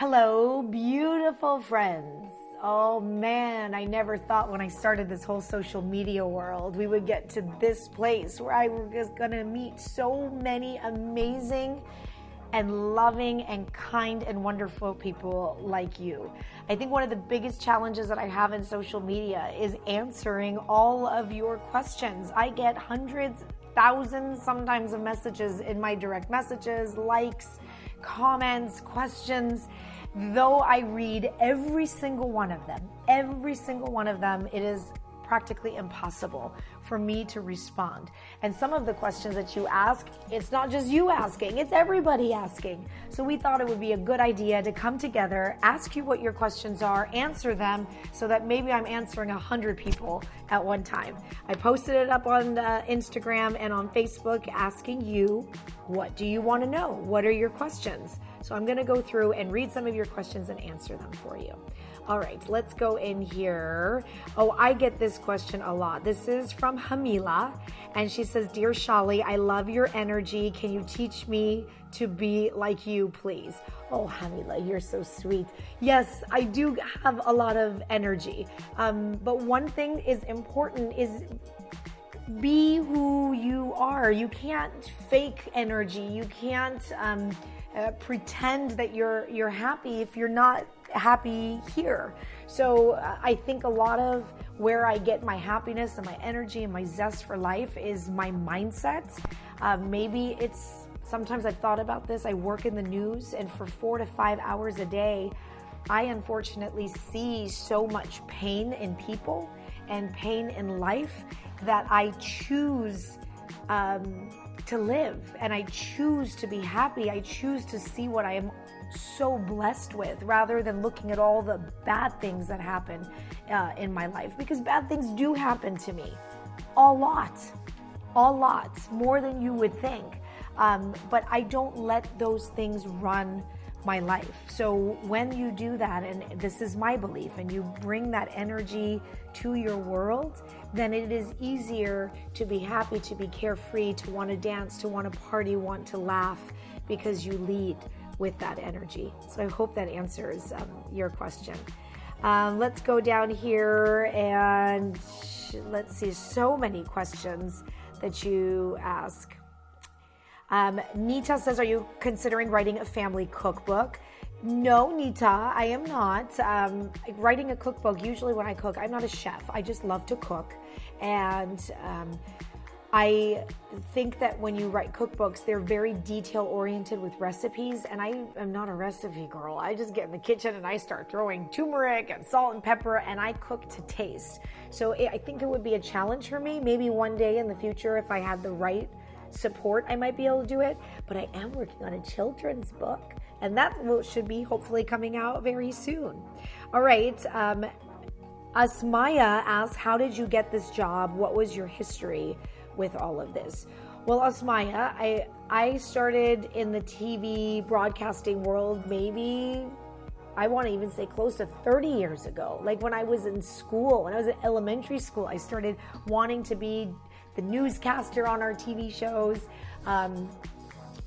Hello, beautiful friends. Oh man, I never thought when I started this whole social media world, we would get to this place where I was gonna meet so many amazing and loving and kind and wonderful people like you. I think one of the biggest challenges that I have in social media is answering all of your questions. I get hundreds, thousands sometimes of messages in my direct messages, likes, comments, questions. Though I read every single one of them, it is practically impossible for me to respond. And some of the questions that you ask, it's not just you asking, it's everybody asking. So we thought it would be a good idea to come together, ask you what your questions are, answer them, so that maybe I'm answering 100 people at one time. I posted it up on Instagram and on Facebook asking you, what do you want to know? What are your questions? So I'm going to go through and read some of your questions and answer them for you. All right, let's go in here. Oh, I get this question a lot. This is from Hamila, and she says, Dear ShallZ, I love your energy. Can you teach me to be like you, please? Oh, Hamila, you're so sweet. Yes, I do have a lot of energy. But one thing is important is be who you are. You can't fake energy. You can't pretend that you're happy if you're not happy here. So I think a lot of where I get my happiness and my energy and my zest for life is my mindset. Maybe it's, sometimes I've thought about this, I work in the news, and for 4 to 5 hours a day, I unfortunately see so much pain in people and pain in life that I choose to live, and I choose to be happy. I choose to see what I am so blessed with, rather than looking at all the bad things that happen in my life, because bad things do happen to me a lot, more than you would think. But I don't let those things run my life. So when you do that, and this is my belief, and you bring that energy to your world, then it is easier to be happy, to be carefree, to want to dance, to want to party, want to laugh, because you lead with that energy. So I hope that answers your question. Let's go down here and let's see, so many questions that you ask. Nita says, are you considering writing a family cookbook? No, Nita, I am not. Writing a cookbook, usually when I cook, I'm not a chef. I just love to cook. And I think that when you write cookbooks, they're very detail-oriented with recipes, and I am not a recipe girl. I just get in the kitchen and I start throwing turmeric and salt and pepper, and I cook to taste. So I think it would be a challenge for me. Maybe one day in the future, if I had the right support, I might be able to do it. But I am working on a children's book, and that should be hopefully coming out very soon. All right. Asmaya asks, how did you get this job? What was your history with all of this? Well, Asmaya, I started in the TV broadcasting world maybe, I want to even say close to 30 years ago. Like when I was in school, when I was in elementary school, I started wanting to be the newscaster on our TV shows.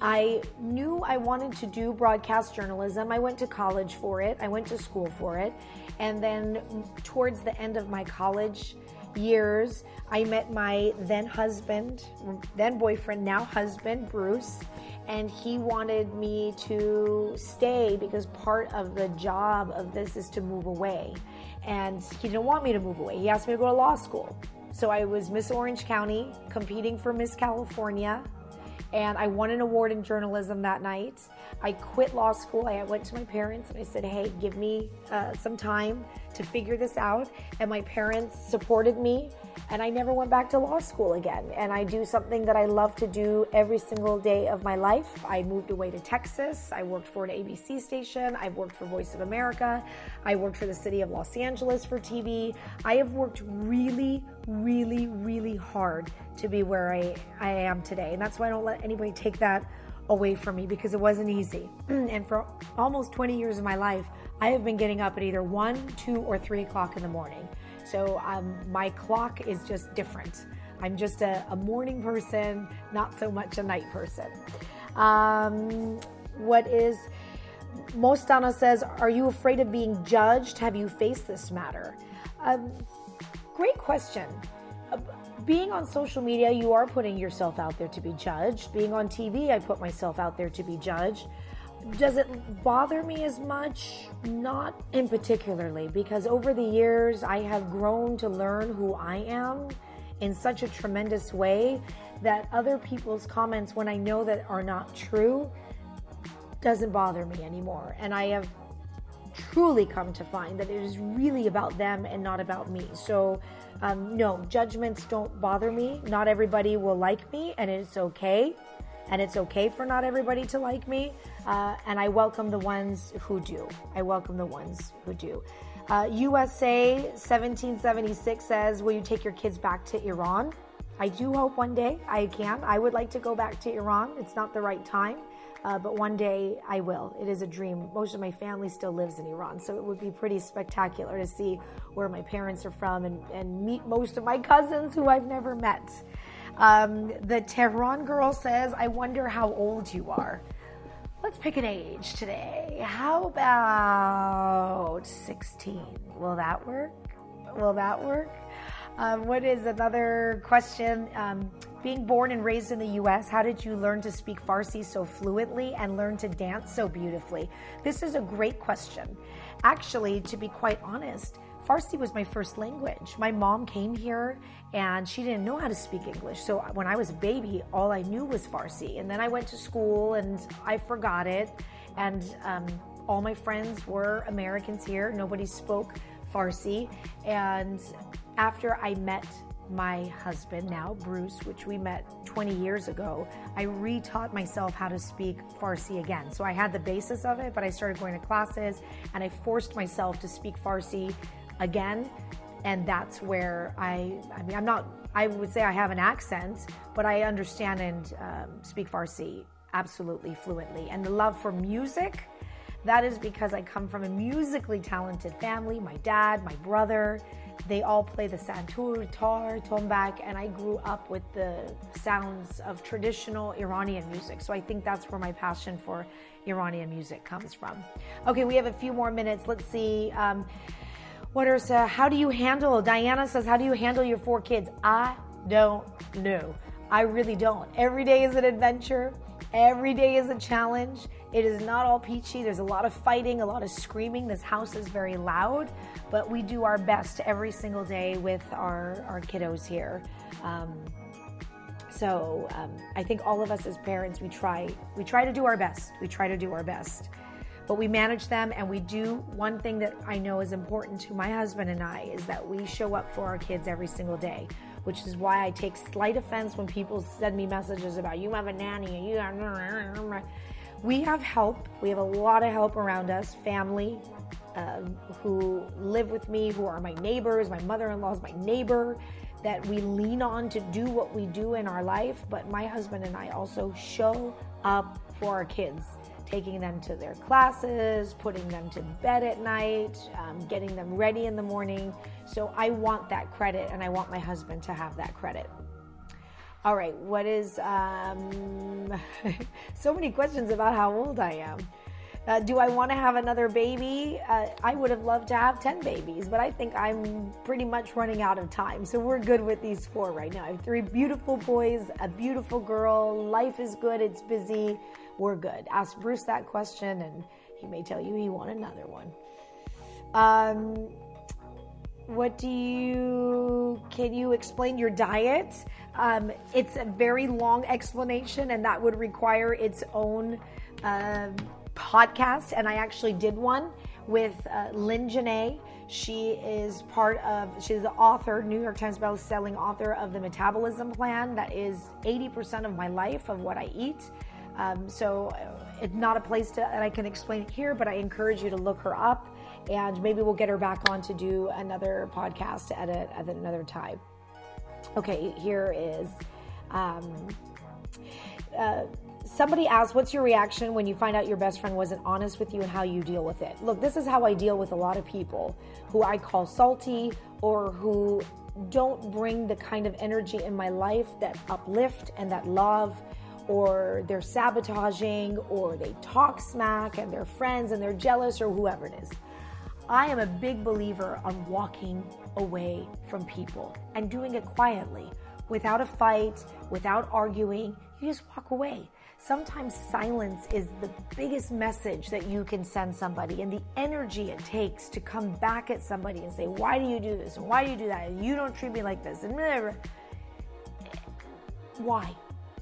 I knew I wanted to do broadcast journalism. I went to college for it. I went to school for it. And then towards the end of my college years, I met my then husband, then boyfriend, now husband, Bruce, and he wanted me to stay because part of the job of this is to move away. And he didn't want me to move away. He asked me to go to law school. So I was Miss Orange County, competing for Miss California, and I won an award in journalism that night. I quit law school. I went to my parents and I said, hey, give me some time to figure this out. And my parents supported me, and I never went back to law school again. And I do something that I love to do every single day of my life. I moved away to Texas. I worked for an ABC station. I've worked for Voice of America. I worked for the city of Los Angeles for TV. I have worked really, really, really hard to be where I am today. And that's why I don't let anybody take that away from me, because it wasn't easy. And for almost 20 years of my life, I have been getting up at either 1, 2, or 3 o'clock in the morning. So my clock is just different. I'm just a morning person, not so much a night person. Most Donna says, are you afraid of being judged? Have you faced this matter? Great question. Being on social media, you are putting yourself out there to be judged. Being on TV, I put myself out there to be judged. Does it bother me as much? Not in particularly, because over the years, I have grown to learn who I am in such a tremendous way that other people's comments, when I know that are not true, doesn't bother me anymore. And I have truly come to find that it is really about them and not about me. So no, judgments don't bother me. Not everybody will like me, and it's okay. And it's okay for not everybody to like me. And I welcome the ones who do. I welcome the ones who do. USA 1776 says, will you take your kids back to Iran? I do hope one day I can. I would like to go back to Iran. It's not the right time. But one day I will. It is a dream. Most of my family still lives in Iran, so it would be pretty spectacular to see where my parents are from and meet most of my cousins who I've never met. The Tehran girl says, I wonder how old you are. Let's pick an age today. How about 16? Will that work? Will that work? What is another question? Being born and raised in the U.S., how did you learn to speak Farsi so fluently and learn to dance so beautifully? This is a great question. Actually, to be quite honest, Farsi was my first language. My mom came here and she didn't know how to speak English. So when I was a baby, all I knew was Farsi. And then I went to school and I forgot it. And all my friends were Americans here. Nobody spoke Farsi. And after I met my husband now, Bruce, which we met 20 years ago, I retaught myself how to speak Farsi again. So I had the basis of it, but I started going to classes and I forced myself to speak Farsi again. And that's where I would say I have an accent, but I understand and speak Farsi absolutely fluently. And the love for music, that is because I come from a musically talented family. My dad, my brother, they all play the santur, tar, tombak, and I grew up with the sounds of traditional Iranian music. So I think that's where my passion for Iranian music comes from. Okay, we have a few more minutes. Let's see. How do you handle, Diana says, how do you handle your 4 kids? I don't know. I really don't. Every day is an adventure. Every day is a challenge. It is not all peachy. There's a lot of fighting, a lot of screaming. This house is very loud, but we do our best every single day with our kiddos here. I think all of us as parents, we try to do our best. We try to do our best. But we manage them, and we do one thing that I know is important to my husband and I is that we show up for our kids every single day, which is why I take slight offense when people send me messages about you have a nanny and you have... We have help. We have a lot of help around us, family who live with me, who are my neighbors. My mother-in-law is my neighbor that we lean on to do what we do in our life. But my husband and I also show up for our kids, taking them to their classes, putting them to bed at night, getting them ready in the morning. So I want that credit, and I want my husband to have that credit. All right, what is, so many questions about how old I am. Do I want to have another baby? I would have loved to have 10 babies, but I think I'm pretty much running out of time. So we're good with these 4 right now. I have 3 beautiful boys, a beautiful girl. Life is good. It's busy. We're good. Ask Bruce that question and he may tell you he wants another one. Can you explain your diet? It's a very long explanation and that would require its own podcast. And I actually did one with Lynn Janae. She's the author, New York Times best-selling author of The Metabolism Plan. That is 80% of my life of what I eat. So it's not a place that I can explain it here, but I encourage you to look her up and maybe we'll get her back on to do another podcast at another time. Okay, here is, somebody asked, what's your reaction when you find out your best friend wasn't honest with you and how you deal with it? Look, this is how I deal with a lot of people who I call salty or who don't bring the kind of energy in my life that uplift and that love or they're sabotaging, or they talk smack and they're friends and they're jealous, or whoever it is. I am a big believer on walking away from people and doing it quietly, without a fight, without arguing. You just walk away. Sometimes silence is the biggest message that you can send somebody, and the energy it takes to come back at somebody and say, why do you do this? And why do you do that? And you don't treat me like this. And blah. Why?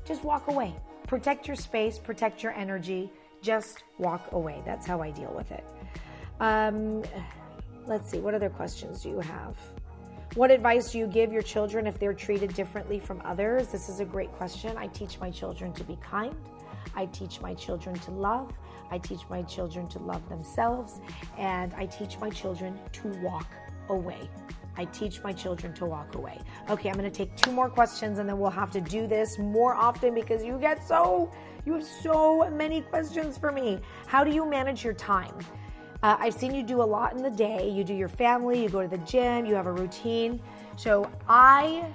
Just walk away. Protect your space, protect your energy. Just walk away. That's how I deal with it. Let's see, what other questions do you have? What advice do you give your children if they're treated differently from others? This is a great question. I teach my children to be kind. I teach my children to love. I teach my children to love themselves. And I teach my children to walk away. I teach my children to walk away. Okay, I'm going to take 2 more questions, and then we'll have to do this more often because you have so many questions for me. How do you manage your time? I've seen you do a lot in the day. You do your family, you go to the gym, you have a routine. So I'm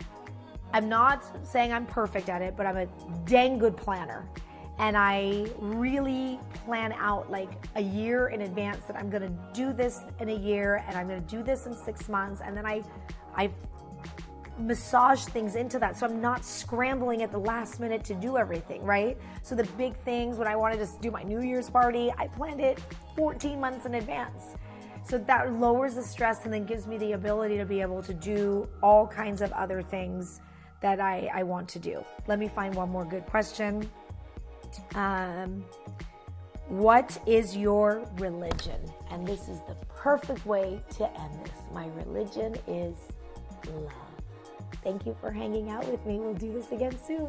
not saying I'm perfect at it, but I'm a dang good planner. And I really plan out like a year in advance that I'm gonna do this in a year, and I'm gonna do this in 6 months, and then I massage things into that, so I'm not scrambling at the last minute to do everything, right? So the big things, when I wanted to do my New Year's party, I planned it 14 months in advance. So that lowers the stress and then gives me the ability to be able to do all kinds of other things that I want to do. Let me find one more good question. What is your religion? And this is the perfect way to end this. My religion is love. Thank you for hanging out with me. We'll do this again soon.